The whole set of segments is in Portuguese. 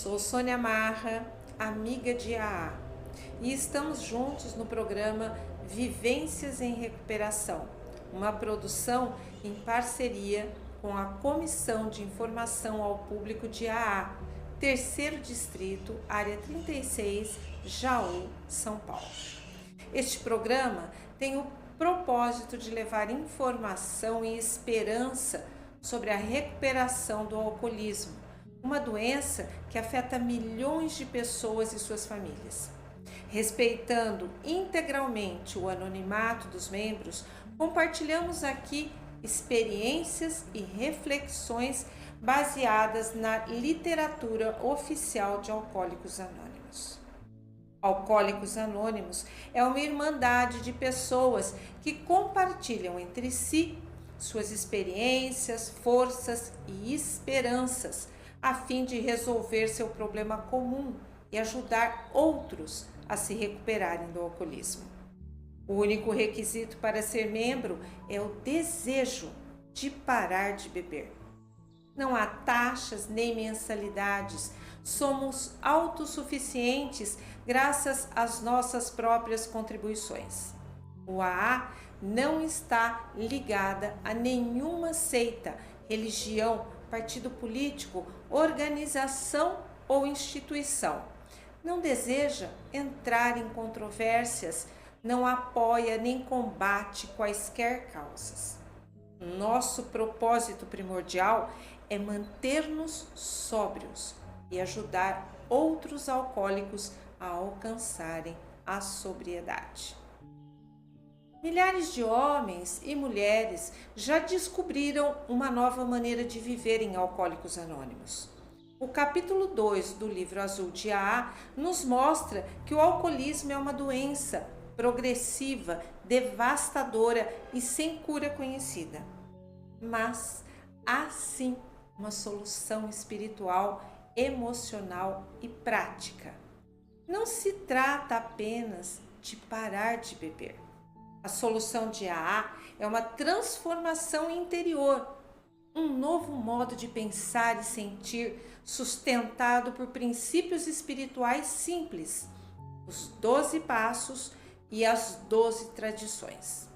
Sou Sônia Marra, amiga de AA, e estamos juntos no programa Vivências em Recuperação, uma produção em parceria com a Comissão de Informação ao Público de AA, Terceiro Distrito, Área 36, Jaú, São Paulo. Este programa tem o propósito de levar informação e esperança sobre a recuperação do alcoolismo, uma doença que afeta milhões de pessoas e suas famílias. Respeitando integralmente o anonimato dos membros, compartilhamos aqui experiências e reflexões baseadas na literatura oficial de Alcoólicos Anônimos. Alcoólicos Anônimos é uma irmandade de pessoas que compartilham entre si suas experiências, forças e esperanças, a fim de resolver seu problema comum e ajudar outros a se recuperarem do alcoolismo. O único requisito para ser membro é o desejo de parar de beber. Não há taxas nem mensalidades, somos autossuficientes graças às nossas próprias contribuições. O AA não está ligada a nenhuma seita, religião, partido político, organização ou instituição. Não deseja entrar em controvérsias, não apoia nem combate quaisquer causas. Nosso propósito primordial é manter-nos sóbrios e ajudar outros alcoólicos a alcançarem a sobriedade. Milhares de homens e mulheres já descobriram uma nova maneira de viver em Alcoólicos Anônimos. O capítulo 2 do livro azul de AA nos mostra que o alcoolismo é uma doença progressiva, devastadora e sem cura conhecida. Mas há sim uma solução espiritual, emocional e prática. Não se trata apenas de parar de beber. A solução de AA é uma transformação interior, um novo modo de pensar e sentir sustentado por princípios espirituais simples, os 12 passos e as 12 tradições.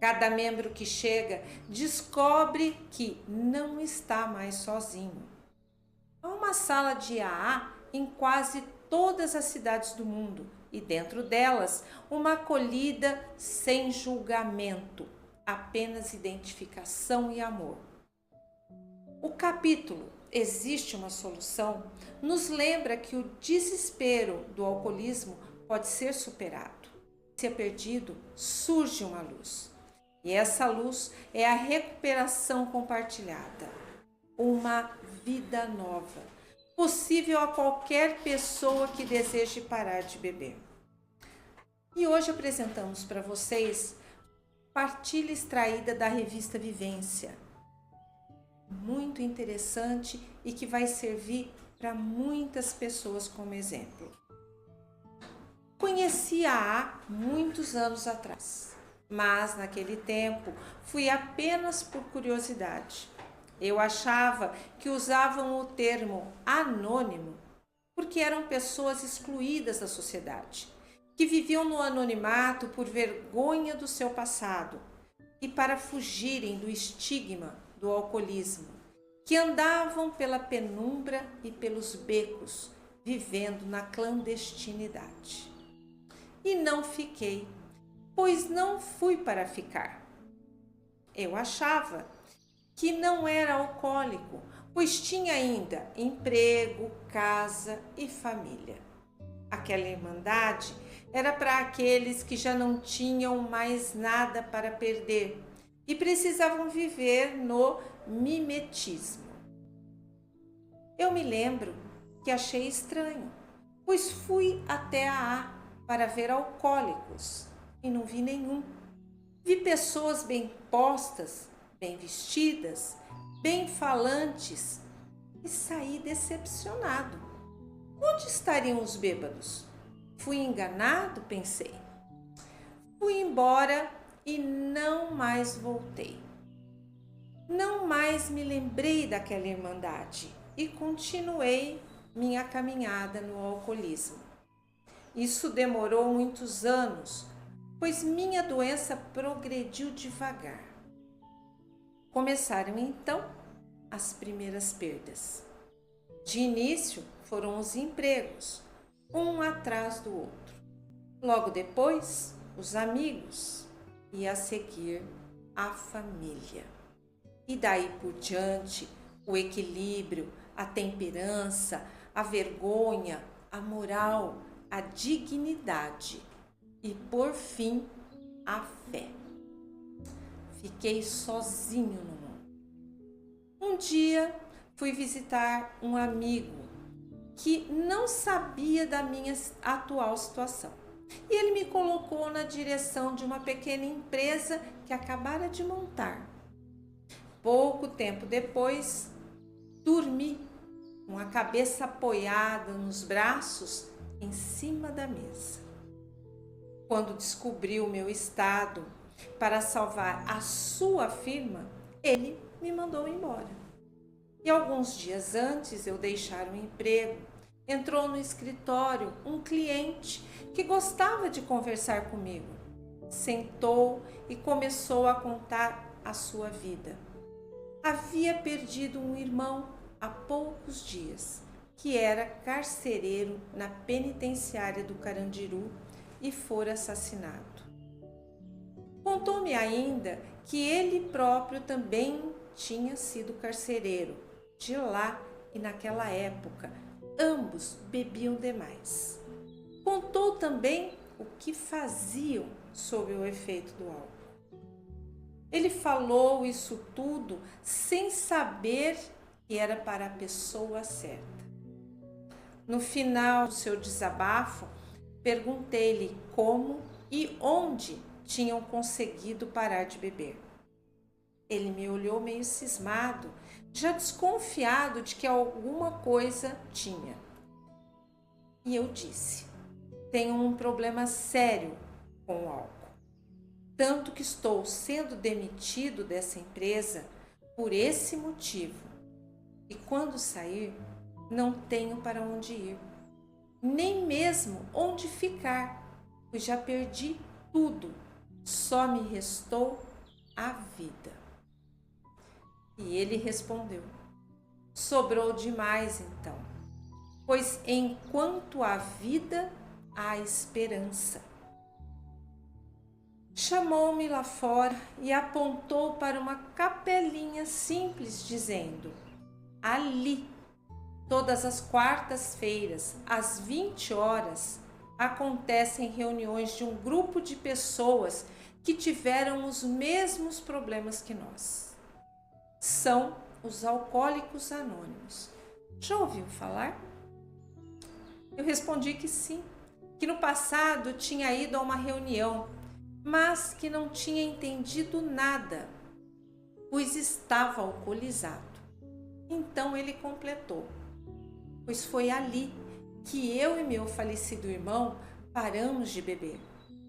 Cada membro que chega descobre que não está mais sozinho. Há uma sala de AA em quase todas as cidades do mundo e dentro delas uma acolhida sem julgamento, apenas identificação e amor. O capítulo Existe uma Solução nos lembra que o desespero do alcoolismo pode ser superado. Se é perdido, surge uma luz. E essa luz é a recuperação compartilhada, uma vida nova, possível a qualquer pessoa que deseje parar de beber. E hoje apresentamos para vocês partilha extraída da revista Vivência, muito interessante e que vai servir para muitas pessoas como exemplo. Conheci a AA muitos anos atrás, mas naquele tempo fui apenas por curiosidade. Eu achava que usavam o termo anônimo porque eram pessoas excluídas da sociedade, que viviam no anonimato por vergonha do seu passado e para fugirem do estigma do alcoolismo, que andavam pela penumbra e pelos becos, vivendo na clandestinidade. E não fiquei, pois não fui para ficar. Eu achava que não era alcoólico, pois tinha ainda emprego, casa e família. Aquela irmandade era para aqueles que já não tinham mais nada para perder e precisavam viver no mimetismo. Eu me lembro que achei estranho, pois fui até a AA para ver alcoólicos e não vi nenhum. Vi pessoas bem postas, bem vestidas, bem falantes e saí decepcionado. Onde estariam os bêbados? Fui enganado, pensei. Fui embora e não mais voltei. Não mais me lembrei daquela irmandade e continuei minha caminhada no alcoolismo. Isso demorou muitos anos, pois minha doença progrediu devagar. Começaram então as primeiras perdas. De início foram os empregos, um atrás do outro. Logo depois, os amigos e a seguir a família. E daí por diante, o equilíbrio, a temperança, a vergonha, a moral, a dignidade e, por fim, a fé. Fiquei sozinho no mundo. Um dia fui visitar um amigo que não sabia da minha atual situação. E ele me colocou na direção de uma pequena empresa que acabara de montar. Pouco tempo depois, dormi com a cabeça apoiada nos braços em cima da mesa. Quando descobriu o meu estado para salvar a sua firma, ele me mandou embora. E alguns dias antes eu deixar o emprego, entrou no escritório um cliente que gostava de conversar comigo. Sentou e começou a contar a sua vida. Havia perdido um irmão há poucos dias, que era carcereiro na penitenciária do Carandiru e fora assassinado. Contou-me ainda que ele próprio também tinha sido carcereiro. De lá e naquela época, ambos bebiam demais. Contou também o que faziam sob o efeito do álcool. Ele falou isso tudo sem saber que era para a pessoa certa. No final do seu desabafo, perguntei-lhe como e onde tinham conseguido parar de beber. Ele me olhou meio cismado, já desconfiado de que alguma coisa tinha. E eu disse: tenho um problema sério com o álcool. Tanto que estou sendo demitido dessa empresa por esse motivo. E quando sair, não tenho para onde ir, nem mesmo onde ficar, pois já perdi tudo. Só me restou a vida. E ele respondeu: sobrou demais então, pois enquanto há vida, há esperança. Chamou-me lá fora e apontou para uma capelinha simples, dizendo: ali, todas as quartas-feiras, às 20 horas, acontecem reuniões de um grupo de pessoas que tiveram os mesmos problemas que nós. São os Alcoólicos Anônimos. Já ouviu falar? Eu respondi que sim, que no passado tinha ido a uma reunião, mas que não tinha entendido nada, pois estava alcoolizado. Então ele completou: pois foi ali que eu e meu falecido irmão paramos de beber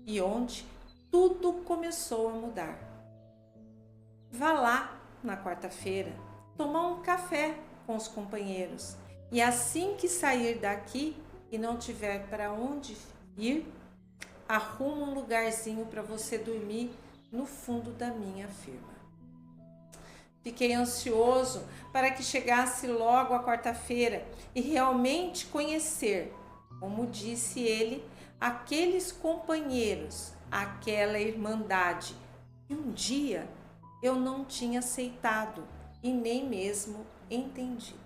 e onde tudo começou a mudar. Vá lá na quarta-feira tomar um café com os companheiros e assim que sair daqui e não tiver para onde ir, arruma um lugarzinho para você dormir no fundo da minha firma. Fiquei ansioso para que chegasse logo a quarta-feira e realmente conhecer, como disse ele, aqueles companheiros, aquela irmandade que um dia eu não tinha aceitado e nem mesmo entendido.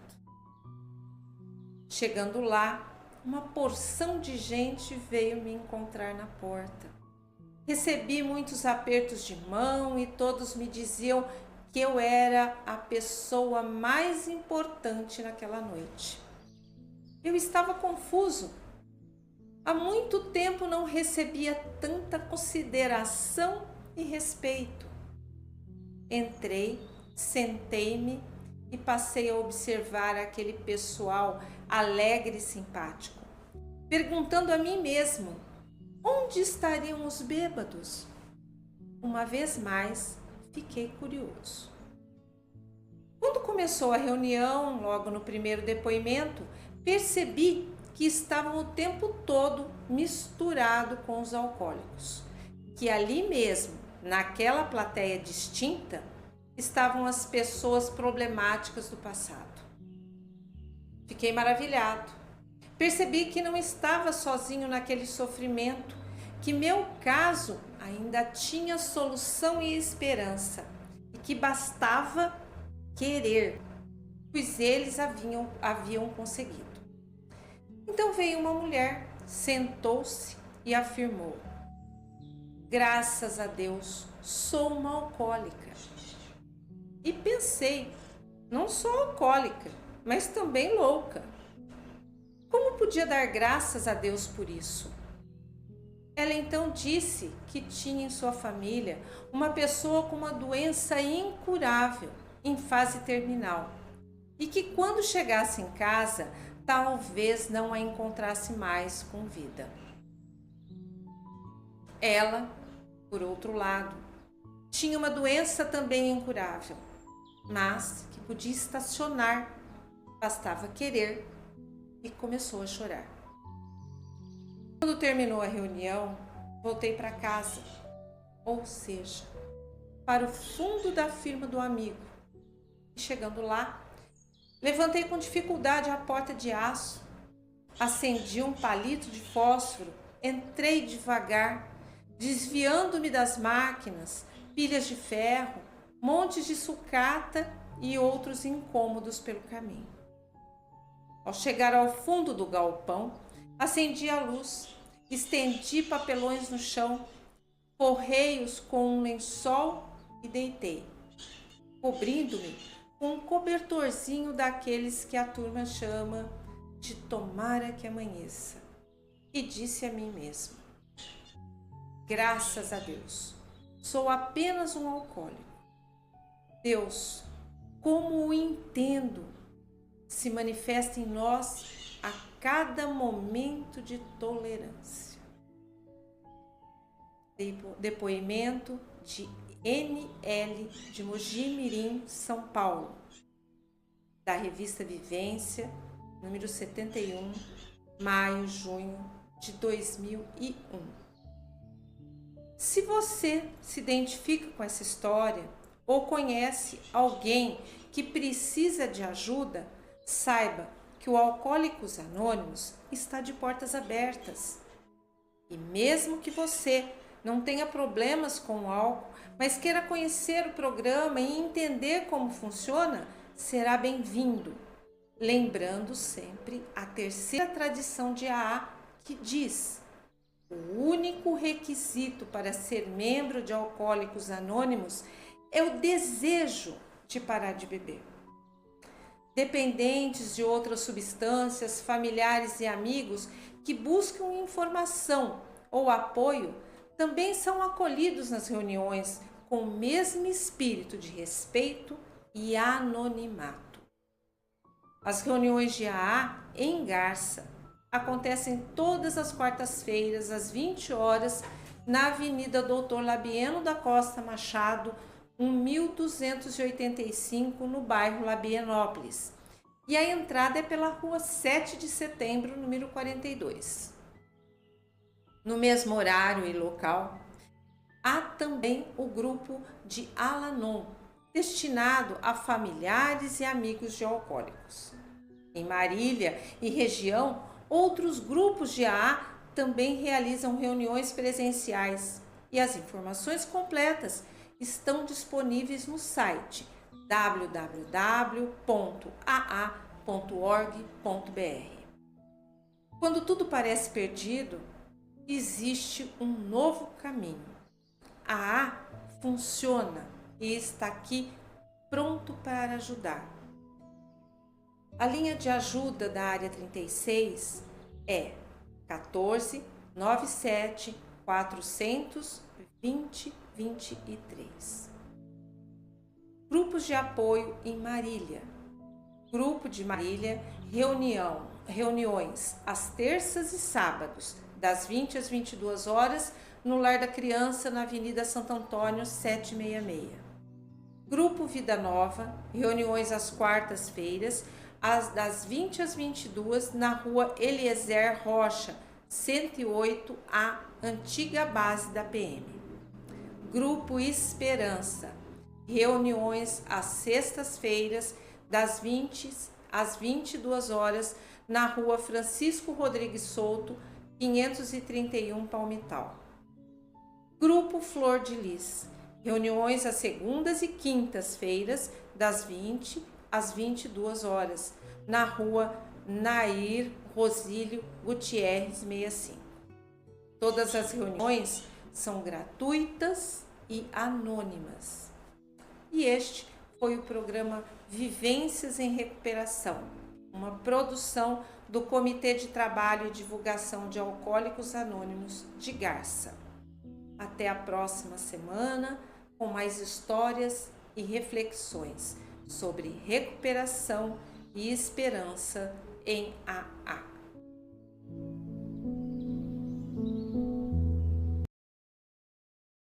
Chegando lá, uma porção de gente veio me encontrar na porta. Recebi muitos apertos de mão e todos me diziam que eu era a pessoa mais importante naquela noite. Eu estava confuso. Há muito tempo não recebia tanta consideração e respeito. Entrei, sentei-me e passei a observar aquele pessoal alegre e simpático, perguntando a mim mesmo: onde estariam os bêbados? Uma vez mais, fiquei curioso. Quando começou a reunião, logo no primeiro depoimento, percebi que estavam o tempo todo misturado com os alcoólicos, que ali mesmo, naquela plateia distinta, estavam as pessoas problemáticas do passado. Fiquei maravilhado. Percebi que não estava sozinho naquele sofrimento, que meu caso ainda tinha solução e esperança, e que bastava querer, pois eles haviam conseguido. Então veio uma mulher, sentou-se e afirmou: graças a Deus, sou uma alcoólica. E pensei, não sou alcoólica, mas também louca. Como podia dar graças a Deus por isso? Ela então disse que tinha em sua família uma pessoa com uma doença incurável, em fase terminal, e que quando chegasse em casa, talvez não a encontrasse mais com vida. Ela, por outro lado, tinha uma doença também incurável, mas que podia estacionar, bastava querer, e começou a chorar. Quando terminou a reunião, voltei para casa, ou seja, para o fundo da firma do amigo. E chegando lá, levantei com dificuldade a porta de aço, acendi um palito de fósforo, entrei devagar, desviando-me das máquinas, pilhas de ferro, montes de sucata e outros incômodos pelo caminho. Ao chegar ao fundo do galpão, acendi a luz, estendi papelões no chão, forrei-os com um lençol e deitei, cobrindo-me com um cobertorzinho daqueles que a turma chama de tomara que amanheça. E disse a mim mesma: graças a Deus, sou apenas um alcoólico. Deus, como o entendo, se manifesta em nós a cada momento de tolerância. Depoimento de N.L. de Mogi Mirim, São Paulo, da revista Vivência, número 71, maio-junho de 2001. Se você se identifica com essa história ou conhece alguém que precisa de ajuda, saiba que o Alcoólicos Anônimos está de portas abertas. E mesmo que você não tenha problemas com o álcool, mas queira conhecer o programa e entender como funciona, será bem-vindo. Lembrando sempre a terceira tradição de AA, que diz: o único requisito para ser membro de Alcoólicos Anônimos é o desejo de parar de beber. Dependentes de outras substâncias, familiares e amigos que buscam informação ou apoio também são acolhidos nas reuniões com o mesmo espírito de respeito e anonimato. As reuniões de AA em Garça acontecem todas as quartas-feiras às 20 horas na Avenida Doutor Labieno da Costa Machado, 1285, no bairro Labienópolis. E a entrada é pela rua 7 de setembro, número 42. No mesmo horário e local, há também o grupo de Al-Anon, destinado a familiares e amigos de alcoólicos. Em Marília e região, outros grupos de AA também realizam reuniões presenciais e as informações completas estão disponíveis no site www.aa.org.br. Quando tudo parece perdido, existe um novo caminho. A AA funciona e está aqui pronto para ajudar. A linha de ajuda da área 36 é 14 97 400 20 23. Grupos de apoio em Marília. Grupo de Marília, reuniões às terças e sábados, das 20 às 22 horas, no Lar da Criança, na Avenida Santo Antônio, 766. Grupo Vida Nova, reuniões às quartas-feiras, das 20 às 22, na rua Eliezer Rocha, 108, a antiga base da PM. Grupo Esperança, reuniões às sextas-feiras, das 20 às 22 horas, na rua Francisco Rodrigues Souto, 531, Palmital. Grupo Flor de Lis, reuniões às segundas e quintas-feiras, das 20 às 22 horas, na rua Nair Rosílio Gutierrez 65. Todas as reuniões são gratuitas e anônimas. E este foi o programa Vivências em Recuperação, uma produção do Comitê de Trabalho e Divulgação de Alcoólicos Anônimos de Garça. Até a próxima semana com mais histórias e reflexões sobre recuperação e esperança em AA.